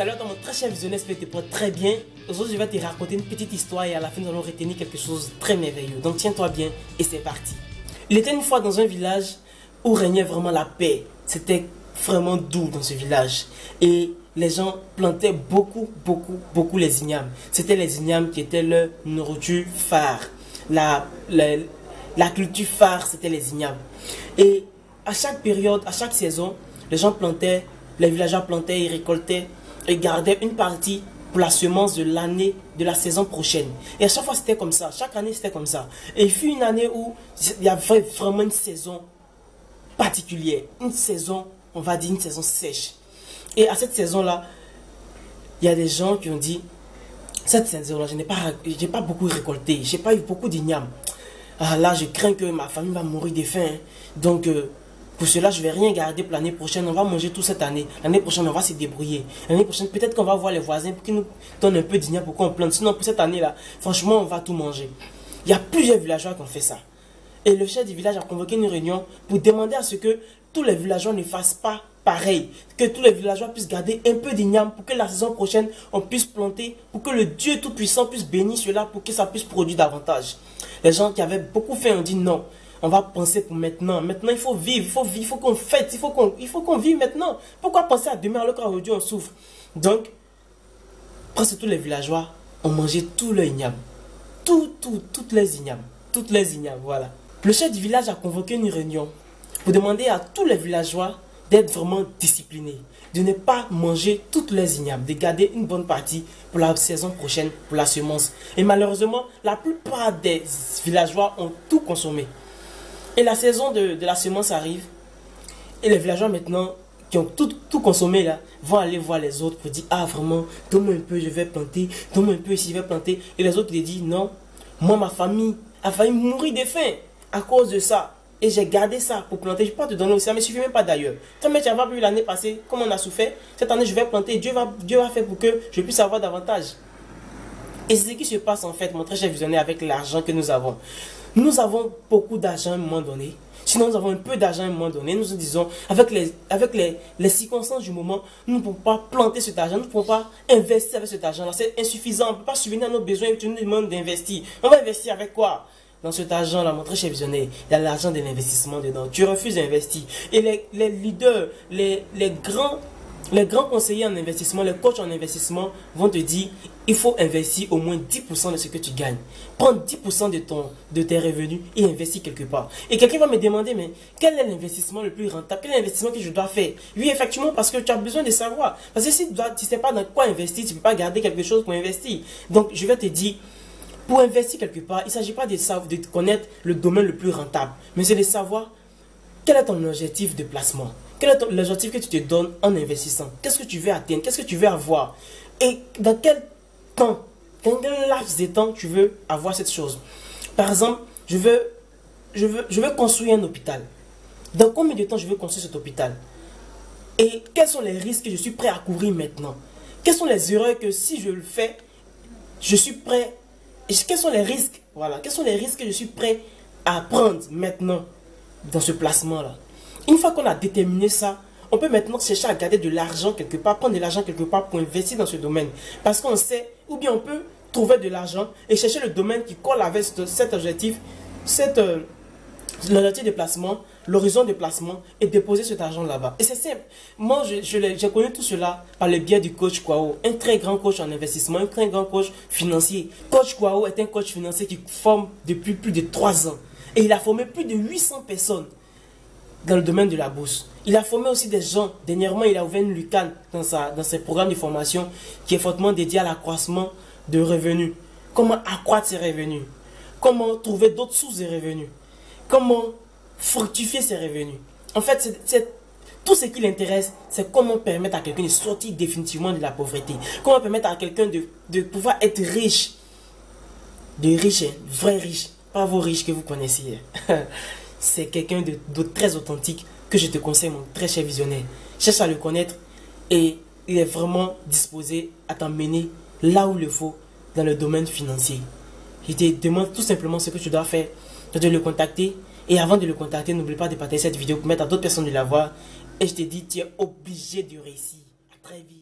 Salut à toi mon très cher visionnaire, j'espère que tu te portes très bien. Aujourd'hui je vais te raconter une petite histoire et à la fin nous allons retenir quelque chose de très merveilleux. Donc tiens-toi bien et c'est parti. Il était une fois dans un village où régnait vraiment la paix. C'était vraiment doux dans ce village. Et les gens plantaient beaucoup les ignames. C'était les ignames qui étaient leur nourriture phare. La culture phare, c'était les ignames. Et à chaque période, à chaque saison, les gens plantaient, les villageois plantaient et récoltaient et gardaient une partie pour la semence de l'année, de la saison prochaine. Et à chaque fois c'était comme ça, chaque année c'était comme ça. Et il fut une année où il y avait vraiment une saison particulière, une saison, on va dire une saison sèche. Et à cette saison-là, il y a des gens qui ont dit, cette saison-là, je n'ai pas beaucoup récolté, je n'ai pas eu beaucoup d'ignames. Ah, là, je crains que ma famille va mourir de faim. Donc, pour cela, je ne vais rien garder pour l'année prochaine. On va manger tout cette année. L'année prochaine, on va se débrouiller. L'année prochaine, peut-être qu'on va voir les voisins pour qu'ils nous donnent un peu d'ignames pour qu'on plante. Sinon, pour cette année-là, franchement, on va tout manger. Il y a plusieurs villageois qui ont fait ça. Et le chef du village a convoqué une réunion pour demander à ce que tous les villageois ne fassent pas pareil. Que tous les villageois puissent garder un peu d'igname pour que la saison prochaine, on puisse planter, pour que le Dieu Tout-Puissant puisse bénir cela, pour que ça puisse produire davantage. Les gens qui avaient beaucoup faim ont dit non, on va penser pour maintenant. Maintenant, il faut vivre, il faut qu'on fête, il faut qu'on vive maintenant. Pourquoi penser à demain alors qu'aujourd'hui on souffre? Donc, presque tous les villageois ont mangé tout leur igname. Toutes les ignames, voilà. Le chef du village a convoqué une réunion pour demander à tous les villageois d'être vraiment disciplinés, de ne pas manger toutes les ignames, de garder une bonne partie pour la saison prochaine, pour la semence. Et malheureusement, la plupart des villageois ont tout consommé. Et la saison de la semence arrive, et les villageois maintenant, qui ont tout consommé là, vont aller voir les autres pour dire, ah vraiment, donne-moi un peu, je vais planter, donne-moi un peu ici, je vais planter. Et les autres ils disent, non, moi ma famille a failli mourir de faim à cause de ça. Et j'ai gardé ça pour planter. Je peux pas te donner aussi, ça ne me suffit même pas d'ailleurs. Tu n'as vu l'année passée, comme on a souffert. Cette année, je vais planter. Dieu va faire pour que je puisse avoir davantage. Et c'est ce qui se passe en fait, mon très cher visionnaire, avec l'argent que nous avons. Nous avons beaucoup d'argent à un moment donné. Sinon, nous avons un peu d'argent à un moment donné. Nous nous disons, avec les circonstances du moment, nous ne pouvons pas planter cet argent. Nous ne pouvons pas investir avec cet argent-là. C'est insuffisant. On ne peut pas subvenir à nos besoins et tu nous demandes d'investir. On va investir avec quoi? Dans cet argent-là, mon très cher visionnaire, il y a l'argent de l'investissement dedans. Tu refuses d'investir. Et les leaders, les grands conseillers en investissement, les coachs en investissement vont te dire, il faut investir au moins 10% de ce que tu gagnes. Prends 10% de tes revenus et investis quelque part. Et quelqu'un va me demander, mais quel est l'investissement le plus rentable? Quel est l'investissement que je dois faire? Oui, effectivement, parce que tu as besoin de savoir. Parce que si tu ne sais pas dans quoi investir, tu ne peux pas garder quelque chose pour investir. Donc, je vais te dire, pour investir quelque part, il ne s'agit pas de connaître le domaine le plus rentable, mais c'est de savoir quel est ton objectif de placement. Quel est l'objectif que tu te donnes en investissant? Qu'est-ce que tu veux atteindre? Qu'est-ce que tu veux avoir? Et dans quel temps, dans quel laps de temps tu veux avoir cette chose? Par exemple, je veux construire un hôpital. Dans combien de temps je veux construire cet hôpital? Et quels sont les risques que je suis prêt à couvrir maintenant? Quelles sont les erreurs que si je le fais, je suis prêt? Et quels sont les risques? Voilà, quels sont les risques que je suis prêt à prendre maintenant dans ce placement-là? Une fois qu'on a déterminé ça, on peut maintenant chercher à garder de l'argent quelque part, prendre de l'argent quelque part pour investir dans ce domaine. Parce qu'on sait, ou bien on peut trouver de l'argent et chercher le domaine qui colle avec cet objectif, l'objectif de placement, l'horizon de placement et déposer cet argent là-bas. Et c'est simple. Moi, j'ai connu tout cela par le biais du coach Kwao, un très grand coach en investissement, un très grand coach financier. Coach Kwao est un coach financier qui forme depuis plus de 3 ans. Et il a formé plus de 800 personnes dans le domaine de la bourse. Il a formé aussi des gens. Dernièrement, il a ouvert une lucane dans ses programmes de formation qui est fortement dédié à l'accroissement de revenus. Comment accroître ses revenus? Comment trouver d'autres sources de revenus? Comment fructifier ses revenus? En fait, tout ce qui l'intéresse, c'est comment permettre à quelqu'un de sortir définitivement de la pauvreté. Comment permettre à quelqu'un de pouvoir être riche. De riche, hein, vrai riche. Pas vos riches que vous connaissez. C'est quelqu'un de très authentique que je te conseille, mon très cher visionnaire. Cherche à le connaître et il est vraiment disposé à t'emmener là où il le faut dans le domaine financier. Je te demande tout simplement ce que tu dois faire. Tu dois le contacter. Et avant de le contacter, n'oublie pas de partager cette vidéo pour mettre à d'autres personnes de la voir. Et je te dis, tu es obligé de réussir. À très vite.